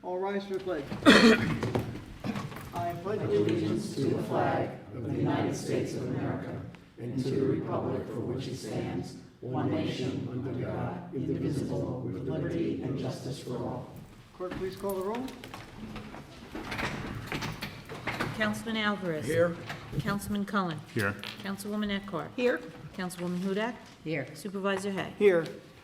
All rise for the pledge. I pledge allegiance to the flag of the United States of America and to the republic for which it stands, one nation, under God, indivisible, with liberty and justice for all. Clerk, please call the roll. Councilman Alvarez. Here. Councilman Cullen. Here. Councilwoman Eckhart. Here. Councilwoman Hudak. Here. Supervisor Hay. Here.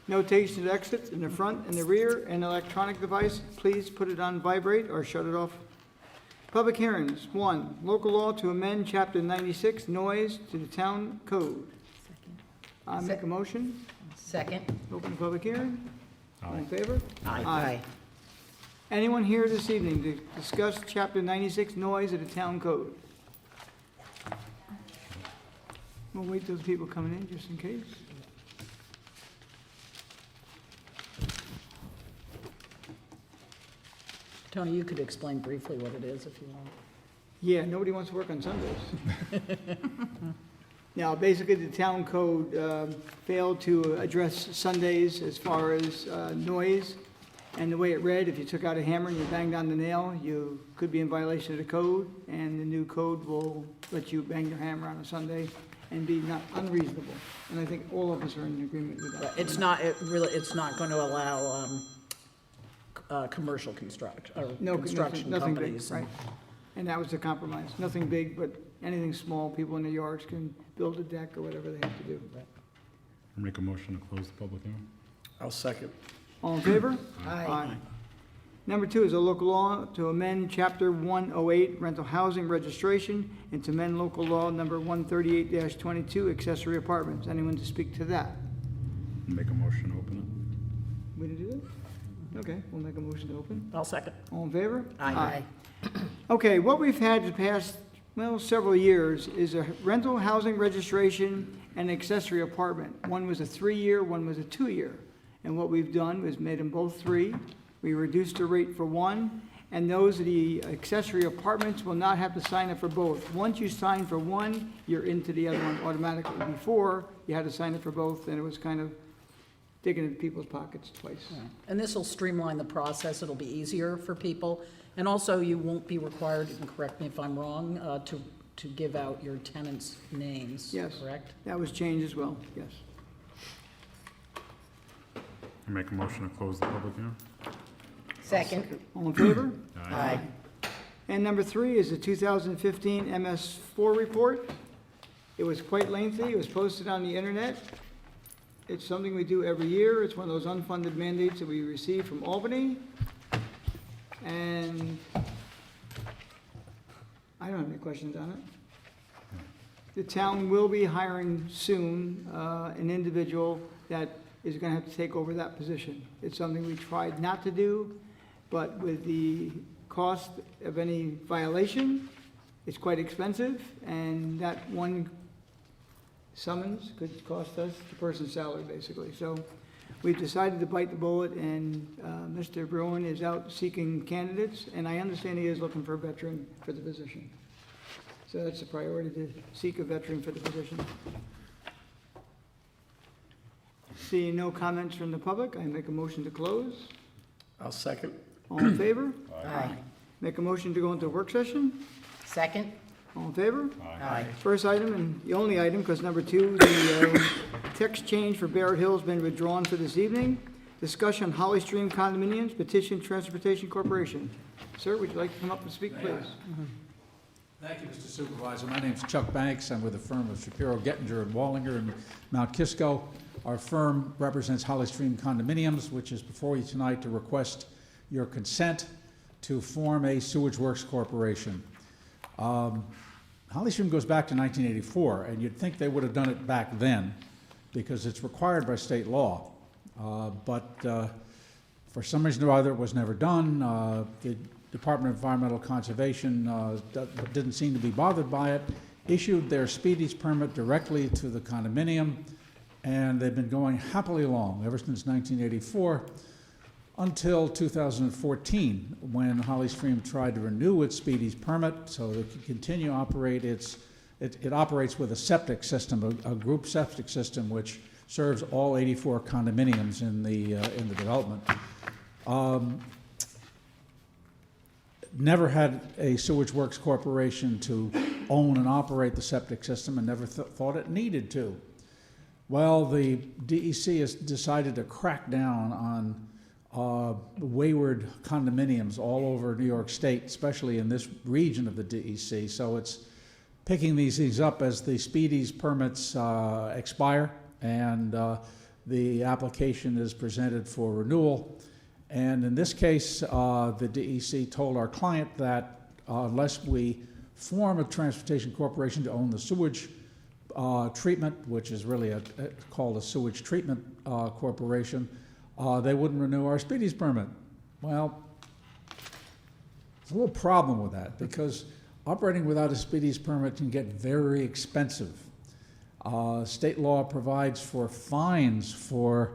Notation of exits in the front and the rear, and electronic device, please put it on vibrate or shut it off. Public hearings. 1, local law to amend Chapter 96, noise, to the town code. I make a motion. Second. Open the public hearing. All in favor? Aye. Anyone here this evening to discuss Chapter 96, noise of the town code? We'll wait till the people coming in, just in case. Tony, you could explain briefly what it is if you want. Yeah, nobody wants to work on Sundays. Now, basically, the town code failed to address Sundays as far as noise. And the way it read, if you took out a hammer and you banged on the nail, you could be in violation of the code. And the new code will let you bang your hammer on a Sunday and be not unreasonable. And I think all of us are in agreement with that. It's not going to allow commercial construction, or No, construction nothing big, companies. right. And that was the compromise. Nothing big, but anything small, people in their yards can build a deck or whatever they have to do. Make a motion to close the public hearing. I'll second. All in favor? Aye. Number 2 is a local law to amend Chapter 108, rental housing registration, and to amend local law number 138-22, accessory apartments. Anyone to speak to that? Make a motion to open We didn't do that? Okay, we'll make a motion to open. I'll second. All in favor? Aye. Okay, what we've had the past, several years is a rental housing registration and accessory apartment. One was a 3-year, one was a 2-year. And what we've done is made them both 3. We reduced the rate for one, and those of the accessory apartments will not have to sign up for both. Once you sign for one, you're into the other one automatically. Before, you had to sign up for both, and it was kind of digging into people's pockets twice. And this will streamline the process. It'll be easier for people. And also, you won't be required, you can correct me if I'm wrong, to give out your tenants' names, Yes. correct? That was changed as well, yes. it. Make a motion to close the public hearing. Second. All in favor? Aye. And number 3 is the 2015 MS4 report. It was quite lengthy. It was posted on the internet. It's something we do every year. It's one of those unfunded mandates that we receive from Albany. And I don't have any questions on it. The town will be hiring soon an individual that is going to have to take over that position. It's something we tried not to do, but with the cost of any violation, it's quite expensive, and that one summons could cost us the person's salary, basically. So we've decided to bite the bullet, and Mr. Bruin is out seeking candidates, and I understand he is looking for a veteran for the position. So that's a priority, to seek a veteran for the position. Seeing no comments from the public, I make a motion to close. I'll second. All in favor? Aye. Make a motion to go into work session. Second. All in favor? Aye. First item, and the only item, because number 2, the text change for Barrett Hill has been withdrawn for this evening. Discussion Holly Stream condominiums, petition Transportation Corporation. Sir, would you like to come up and speak, please? Thank you, Mr. Supervisor. My name's Chuck Banks. I'm with the firm of Shapiro, Gettinger, and Wallinger in Mount Kisco. Our firm represents Holly Stream Condominiums, which is before you tonight to request your consent to form a Sewage Works Corporation. Holly Stream goes back to 1984, and you'd think they would have done it back then because it's required by state law. But for some reason or other, it was never done. The Department of Environmental Conservation didn't seem to be bothered by it, issued their speedies permit directly to the condominium, and they've been going happily along ever since 1984 until 2014, when Holly Stream tried to renew its speedies permit so that it could continue to operate it operates with a septic system, a group septic system, which serves all 84 condominiums in the development. never had a Sewage Works Corporation to own and operate the septic system and never thought it needed to. Well, the DEC has decided to crack down on wayward condominiums all over New York State, especially in this region of the DEC. So it's picking these things up as the Speedies permits expire, and the application is presented for renewal. And in this case, the DEC told our client that unless we form a transportation corporation to own the sewage treatment, which is really called a sewage treatment corporation, they wouldn't renew our Speedies permit. Well, there's a little problem with that, because operating without a Speedies permit can get very expensive. State law provides for fines for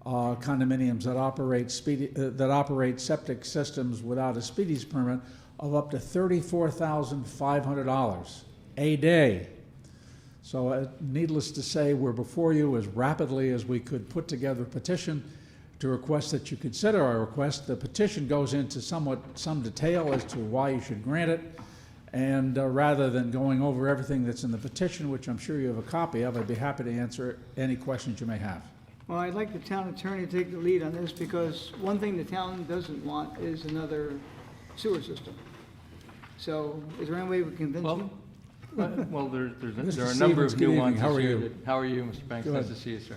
condominiums that operate septic systems without a Speedies permit of up to $34,500 a day. So needless to say, we're before you as rapidly as we could put together a petition to request that you consider our request. The petition goes into some detail as to why you should grant it. And rather than going over everything that's in the petition, which I'm sure you have a copy of, I'd be happy to answer any questions you may have. Well, I'd like the town attorney to take the lead on this, because one thing the town doesn't want is another sewer system. So is there any way we can convince you? Well, there Mr. are a number Stevens, of good evening. nuances How are here. you? How are you, Mr. Banks? Good. Nice to see you, sir.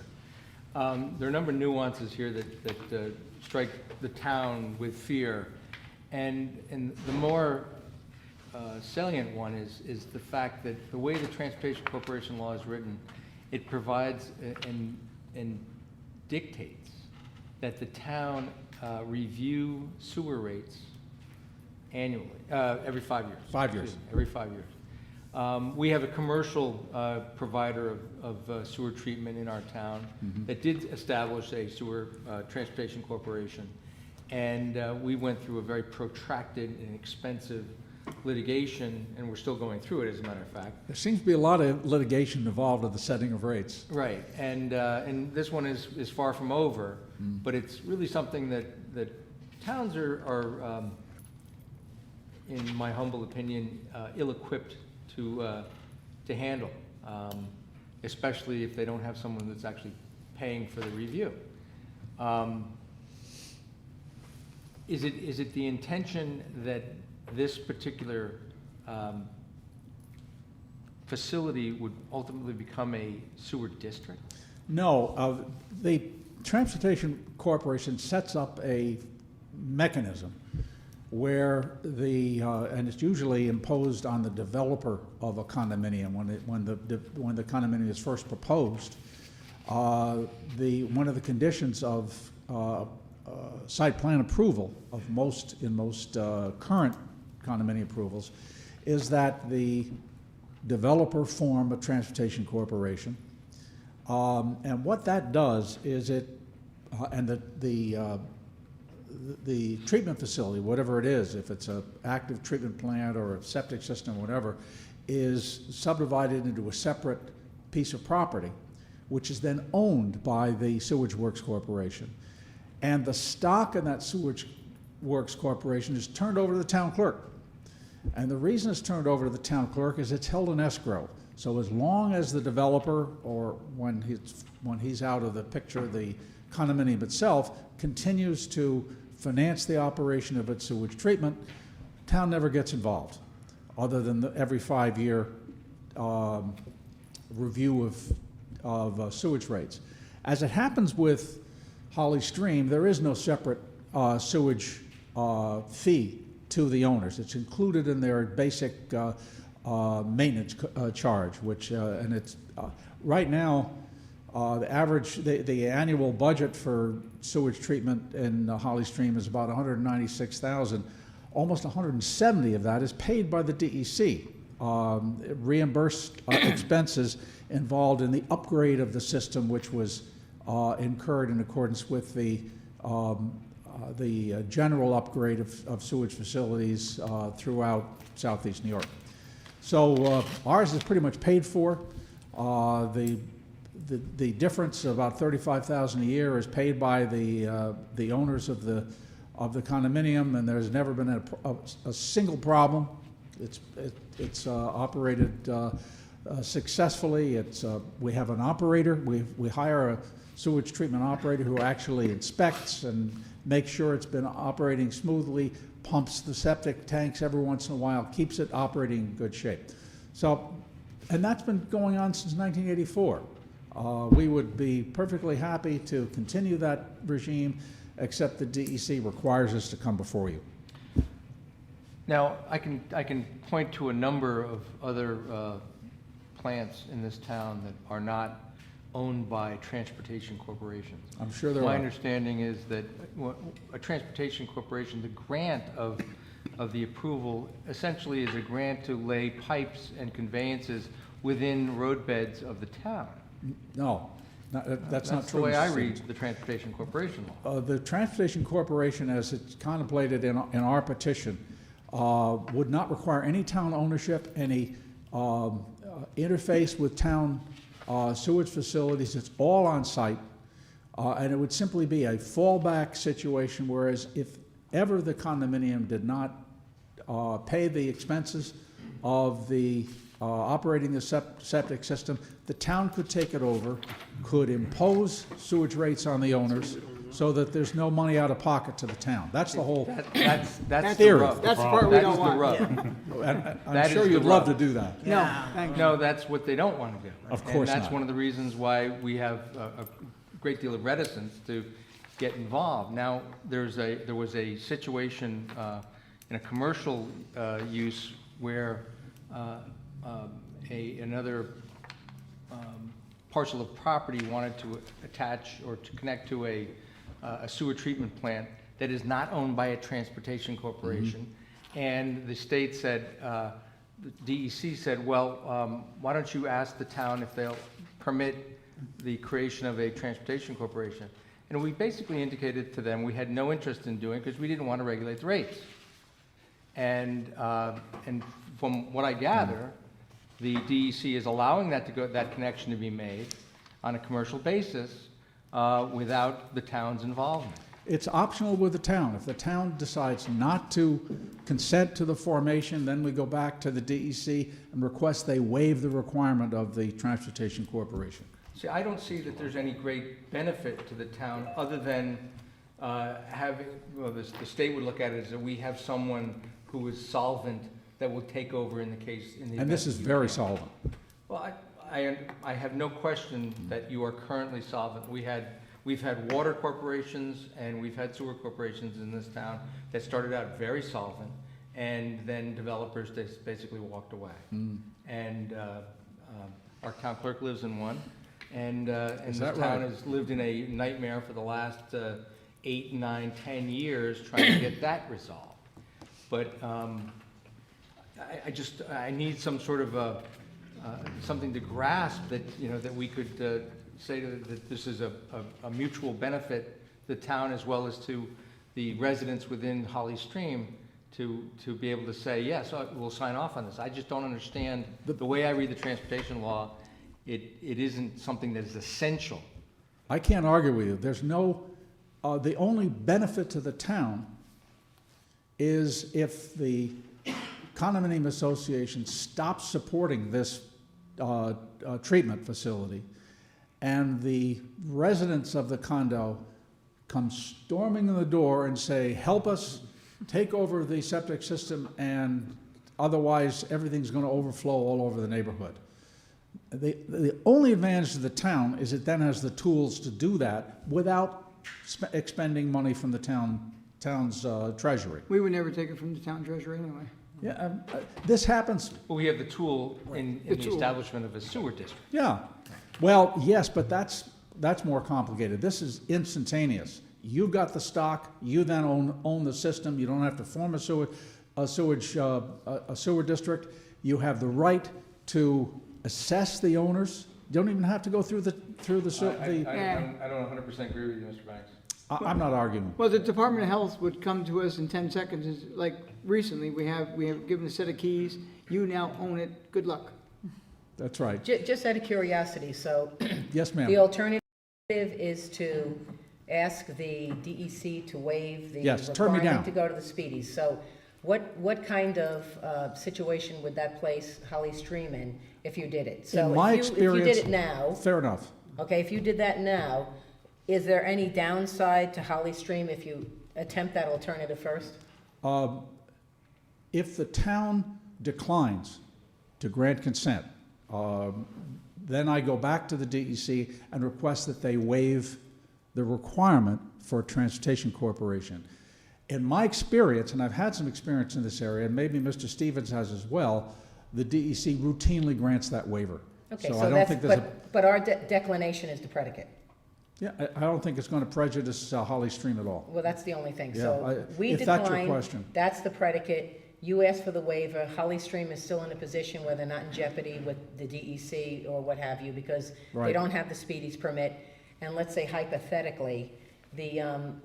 There are a number of nuances here that strike the town with fear. And the more salient one is the fact that the way the Transportation Corporation law is written, it provides and dictates that the town review sewer rates annually, every 5 years. 5 years. Excuse me, every 5 years. We have a commercial provider of sewer treatment in our town that did establish a sewer transportation corporation. And we went through a very protracted and expensive litigation, and we're still going through it, as a matter of fact. There seems to be a lot of litigation involved in the setting of rates. Right, and this one is far from over, but it's really something that towns are in my humble opinion, ill-equipped to handle, especially if they don't have someone that's actually paying for the review. Is it the intention that this particular facility would ultimately become a sewer district? No, the Transportation Corporation sets up a mechanism where and it's usually imposed on the developer of a condominium when the condominium is first proposed. One of the conditions of site plan approval of most current condominium approvals is that the developer form a transportation corporation, and what that does is the treatment facility, whatever it is, if it's an active treatment plant or a septic system, whatever, is subdivided into a separate piece of property, which is then owned by the Sewage Works Corporation. And the stock in that Sewage Works Corporation is turned over to the town clerk. And the reason it's turned over to the town clerk is it's held in escrow. So as long as the developer, or when he's out of the picture, the condominium itself continues to finance the operation of its sewage treatment, town never gets involved, other than the every 5-year review of sewage rates. As it happens with Holly Stream, there is no separate sewage fee to the owners. It's included in their basic maintenance charge, which, and it's right now, the annual budget for sewage treatment in Holly Stream is about $196,000. Almost 170 of that is paid by the DEC. Reimbursed expenses involved in the upgrade of the system, which was incurred in accordance with the general upgrade of sewage facilities throughout southeast New York. So ours is pretty much paid for. The difference, about $35,000 a year, is paid by the owners of the of the condominium, and there's never been a single problem. It's operated successfully. We have an operator. We hire a sewage treatment operator who actually inspects and makes sure it's been operating smoothly, pumps the septic tanks every once in a while, keeps it operating in good shape. So, and that's been going on since 1984. We would be perfectly happy to continue that regime, except the DEC requires us to come before you. Now, I can point to a number of other plants in this town that are not owned by transportation corporations. I'm sure there My are. understanding is that a transportation corporation, the grant of the approval essentially is a grant to lay pipes and conveyances within roadbeds of the town. No, that's not the true. way I Mr. read Stevens. the Transportation Corporation law. The Transportation Corporation, as it's contemplated in our petition, would not require any town ownership, any interface with town sewage facilities. It's all on site, and it would simply be a fallback situation, whereas if ever the condominium did not pay the expenses of the operating the septic system, the town could take it over, could impose sewage rates on the owners so that there's no money out of pocket to the town. That's the whole, That's the theory. rub. That's the part we That don't is the want. rub. and I'm That sure is the you'd love to rub. do that. No, thank you. No, that's what they don't want to do. Of course And that's not. one of the reasons why we have a great deal of reticence to get involved. Now, there was a situation in a commercial use where another parcel of property wanted to attach or to connect to a sewer treatment plant that is not owned by a transportation corporation. And the state said, the DEC said, well, why don't you ask the town if they'll permit the creation of a transportation corporation? And we basically indicated to them we had no interest in doing it because we didn't want to regulate the rates. And from what I gather, the DEC is allowing that connection to be made on a commercial basis without the town's involvement. It's optional with the town. If the town decides not to consent to the formation, then we go back to the DEC and request they waive the requirement of the Transportation Corporation. See, I don't see that there's any great benefit to the town other than having, well, the state would look at it as that we have someone who is solvent that will take over in the case. And this is very solvent. Well, I have no question that you are currently solvent. We've had water corporations and we've had sewer corporations in this town that started out very solvent, and then developers just basically walked away. And our town clerk lives in one, and this that town right? has lived in a nightmare for the last 8, 9, 10 years trying to get that resolved. But I need some sort of something to grasp that, that we could say that this is a mutual benefit to the town as well as to the residents within Holly Stream to be able to say, yes, we'll sign off on this. I just don't understand, the way I read the transportation law, it isn't something that is essential. I can't argue with you. There's no, the only benefit to the town is if the condominium association stops supporting this treatment facility and the residents of the condo come storming in the door and say, help us take over the septic system, and otherwise everything's going to overflow all over the neighborhood. The only advantage to the town is it then has the tools to do that without expending money from the town's treasury. We would never take it from the town treasury anyway. Yeah, this happens. But we have the tool in The the tool. establishment of a sewer district. Yeah, well, yes, but that's more complicated. This is instantaneous. You've got the stock. You then own the system. You don't have to form a sewer district. You have the right to assess the owners. You don't even have to go through the. I don't 100% agree with you, Mr. Banks. I'm not arguing. Well, the Department of Health would come to us in 10 seconds, it's like recently, we have given a set of keys, you now own it, good luck. That's right. Just out of curiosity, so Yes, the ma'am. alternative is to ask the DEC to waive the Yes, turn me down. requirement to go to the speedies. So what kind of situation would that place Holly Stream in if you did it? So In my if you did experience- it now, Fair enough. okay, if you did that now, is there any downside to Holly Stream if you attempt that alternative first? If the town declines to grant consent, then I go back to the DEC and request that they waive the requirement for a transportation corporation. In my experience, and I've had some experience in this area, and maybe Mr. Stevens has as well, the DEC routinely grants that waiver. Okay, So I so don't that's, think there's a, but our declination is the predicate. yeah, I don't think it's going to prejudice Holly Stream at all. Well, that's the only thing. Yeah, So we if that's your decline, question. that's the predicate. You asked for the waiver. Holly Stream is still in a position where they're not in jeopardy with the DEC or what have you because they Right. don't have the speedies permit. And let's say hypothetically, the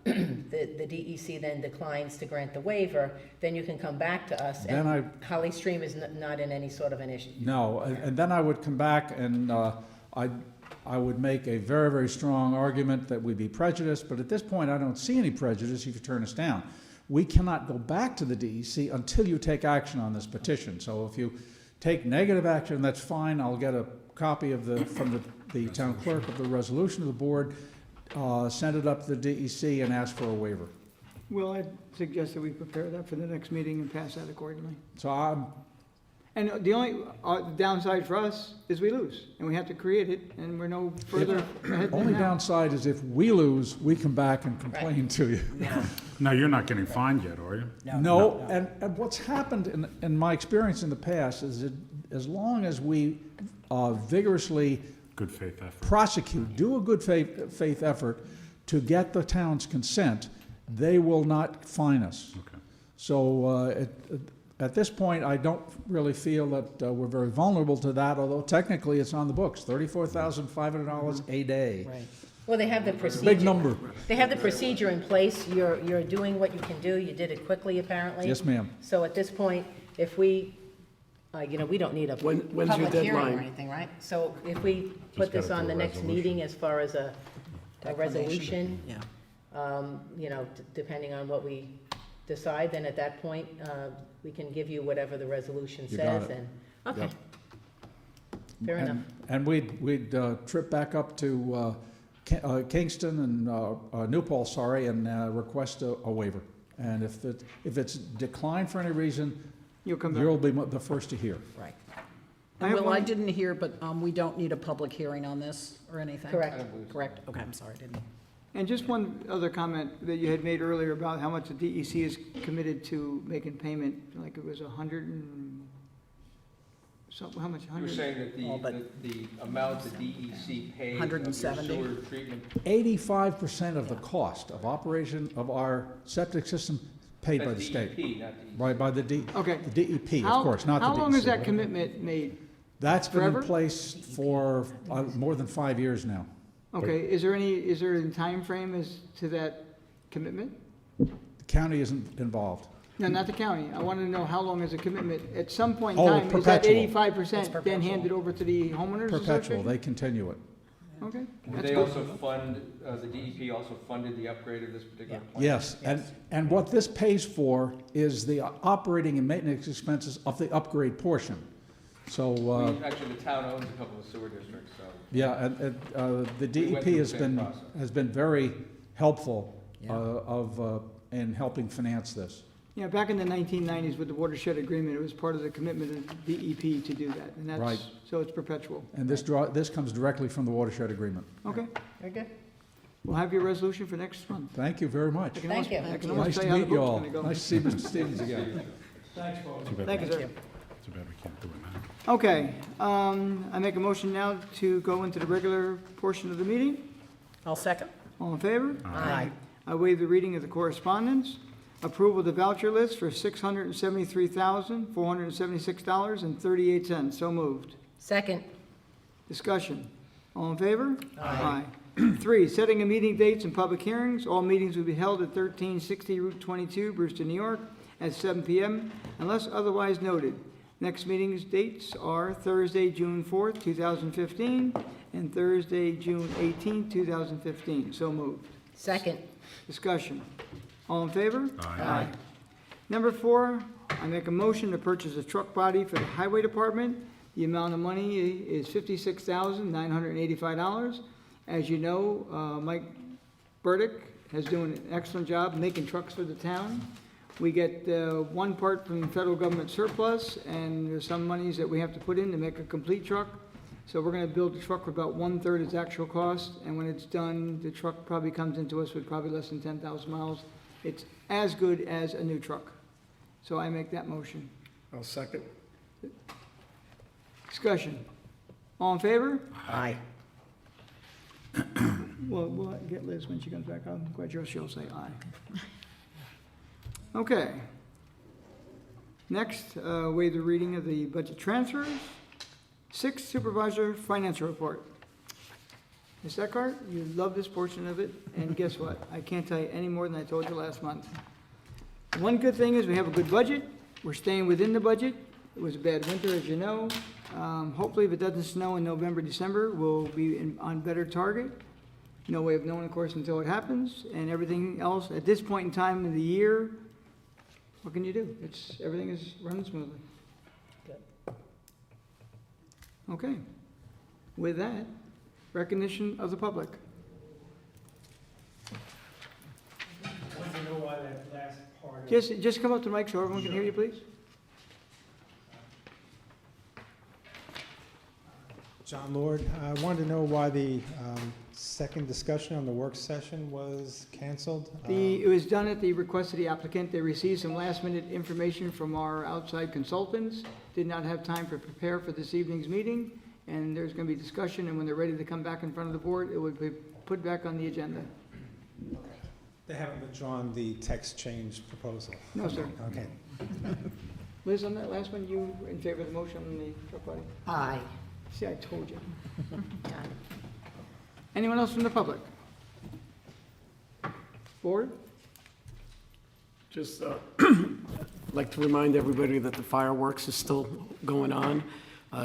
DEC then declines to grant the waiver, then you can come back to us. Then And Holly Stream is not in any sort of an issue. No, and then I would come back and I would make a very, very strong argument that we'd be prejudiced, but at this point, I don't see any prejudice if you turn us down. We cannot go back to the DEC until you take action on this petition. So if you take negative action, that's fine. I'll get a copy of from the town clerk of the resolution of the board, send it up to the DEC and ask for a waiver. Well, I'd suggest that we prepare that for the next meeting and pass that accordingly. So I'm, And the only downside for us is we lose, and we have to create it, and we're no further ahead only than now. downside is if we lose, we come back and complain to you. No, you're not getting fined yet, are you? No, and what's happened in my experience in the past is that as long as we vigorously Good faith effort. prosecute, do a good faith effort to get the town's consent, they will not fine us. Okay. So at this point, I don't really feel that we're very vulnerable to that, although technically it's on the books, $34,500 a day. Right. Well, they have the procedure. Big number. They have the procedure in place. You're doing what you can do. You did it quickly, apparently. Yes, ma'am. So at this point, if we, we don't need a When's your public hearing or deadline? anything, right? So if we put this gotta on do the a next resolution. meeting as far as a Declination. resolution, Yeah. depending on what we decide, then at that point, we can give you whatever the resolution You got says, it. and, okay, Yep. fair enough. And we'd trip back up to Kingston and New Paltz, sorry, and request a waiver. And if it's declined for any reason, You'll come back. you'll be the first to hear. Right. I And have Will, I one- didn't hear, but we don't need a public hearing on this or anything? Correct. Correct? Okay, I'm sorry, I didn't. And just one other comment that you had made earlier about how much the DEC is committed to making payment, like it was 100 and, how much, You're 100? saying that Oh, but- the amount the DEC pays of your 170? sewer treatment. 85% of the cost of operation of our septic system paid by the state. DEP, not DEC. Right, by the Okay. DEP, How- of course, not the DEC. How long is that commitment made? That's been in Forever? place for more than 5 years now. Okay, is there a time frame as to that commitment? The county isn't involved. No, not the county. I want to know how long is a commitment? At some point in Oh, time, is that perpetual. 85% It's then perpetual. handed over to the homeowners Perpetual, association? they continue it. Okay, Did that's they good. also fund, the DEP also funded the upgrade of this particular plant? Yes, and what this pays for is the operating and maintenance expenses of the upgrade portion. So, Actually, the town owns a couple of sewer districts, so. yeah, and the We DEP went through the has same been, process. has been very helpful Yeah. in helping finance this. Yeah, back in the 1990s with the watershed agreement, it was part of the commitment of DEP to do that. And Right. that's, so it's perpetual. And this comes directly from the watershed agreement. Okay, Very good. we'll have your resolution for next month. Thank you very much. I can Thank almost- you. I can Nice almost tell to you how the meet you vote's all. going to go. Nice to see Mr. Stevens again. Too bad Thank you, we- sir. Too bad we can't do it now. Okay, I make a motion now to go into the regular portion of the meeting. I'll second. All in favor? Aye. I waive the reading of the correspondence. Approval of the voucher list for $673,476.38. So moved. Second, Discussion. All in favor? Aye. 3, setting of meeting dates and public hearings. All meetings will be held at 1360 Route 22, Brewster, New York, at 7 p.m. unless otherwise noted. Next meeting's dates are Thursday, June 4th, 2015, and Thursday, June 18th, 2015. So moved. Second. Discussion. All in favor? Aye. Number 4, I make a motion to purchase a truck body for the Highway Department. The amount of money is $56,985. As you know, Mike Burdick has doing an excellent job making trucks for the town. We get one part from the federal government surplus, and there's some monies that we have to put in to make a complete truck. So we're gonna build the truck for about 1/3 its actual cost, and when it's done, the truck probably comes into us with probably less than 10,000 miles. It's as good as a new truck. So I make that motion. I'll second. Discussion. All in favor? Aye. Well, we'll get Liz when she comes back. I'm quite sure she'll say aye. Okay. Next, waive the reading of the budget transfers. 6, supervisor financial report. Ms. Eckhart, you love this portion of it, and guess what? I can't tell you any more than I told you last month. One good thing is we have a good budget. We're staying within the budget. It was a bad winter, as you know. Hopefully, if it doesn't snow in November, December, we'll be on better target. No way of knowing, of course, until it happens. And everything else, at this point in time of the year, what can you do? Everything is running smoothly. Okay. With that, recognition of the public. I want to know why that last part of. Just come up to the mic so everyone can hear you, please. John Lord, I wanted to know why the second discussion on the work session was canceled. It was done at the request of the applicant. They received some last-minute information from our outside consultants, did not have time to prepare for this evening's meeting, and there's going to be discussion, and when they're ready to come back in front of the board, it would be put back on the agenda. They haven't withdrawn the text change proposal. No, sir. Okay. Liz, on that last one, you were in favor of the motion on the truck body? Aye. See, I told you. Anyone else from the public? Board? Just like to remind everybody that the fireworks is still going on,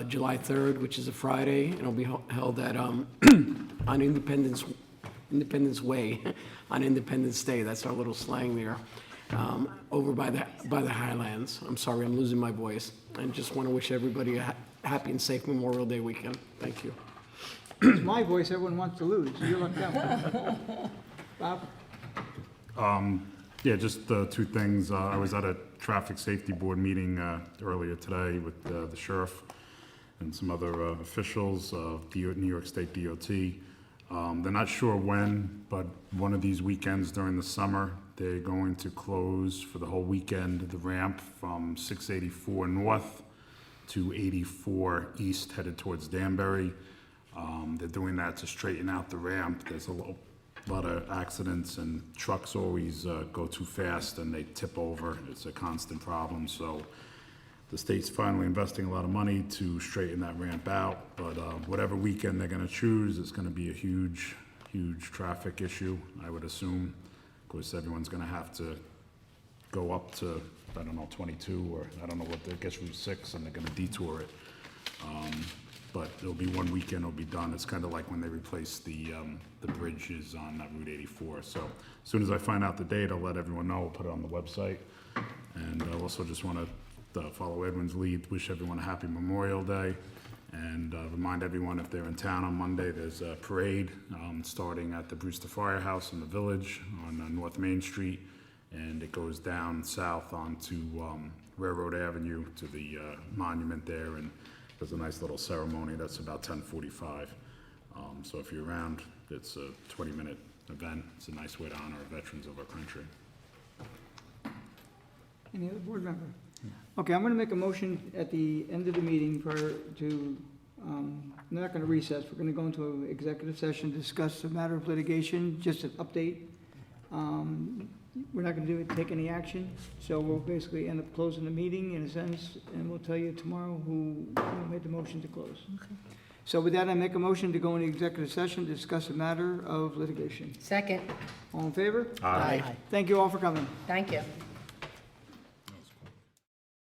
July 3rd, which is a Friday, and it'll be held at, on Independence Way, on Independence Day. That's our little slang there, over by the Highlands. I'm sorry, I'm losing my voice. I just want to wish everybody a happy and safe Memorial Day weekend. Thank you. It's my voice everyone wants to lose. You're lucked out. Bob? Yeah, just 2 things. I was at a traffic safety board meeting earlier today with the sheriff and some other officials, New York State DOT. They're not sure when, but one of these weekends during the summer, they're going to close for the whole weekend the ramp from 684 north to 84 east headed towards Danbury. They're doing that to straighten out the ramp. There's a lot of accidents, and trucks always go too fast and they tip over. It's a constant problem, so the state's finally investing a lot of money to straighten that ramp out, but whatever weekend they're gonna choose, it's gonna be a huge traffic issue, I would assume. Of course, everyone's gonna have to go up to, I don't know, 22, or I don't know what, I guess Route 6, and they're gonna detour it. But it'll be one weekend, it'll be done. It's kind of like when they replaced the bridges on Route 84. So as soon as I find out the date, I'll let everyone know, we'll put it on the website. And I also just want to follow Edwin's lead, wish everyone a happy Memorial Day, and remind everyone if they're in town on Monday, there's a parade starting at the Brewster Firehouse in the Village on North Main Street, and it goes down south onto Railroad Avenue to the monument there, and there's a nice little ceremony that's about 10:45. So if you're around, it's a 20-minute event. It's a nice way to honor veterans of our country. Any other board member? Okay, I'm gonna make a motion at the end of the meeting I'm not gonna recess, we're gonna go into an executive session, discuss a matter of litigation, just an update. We're not gonna take any action, so we'll basically end up closing the meeting in a sense, and we'll tell you tomorrow who made the motion to close. Okay. So with that, I make a motion to go into executive session to discuss a matter of litigation. Second. All in favor? Aye. Thank you all for coming. Thank you.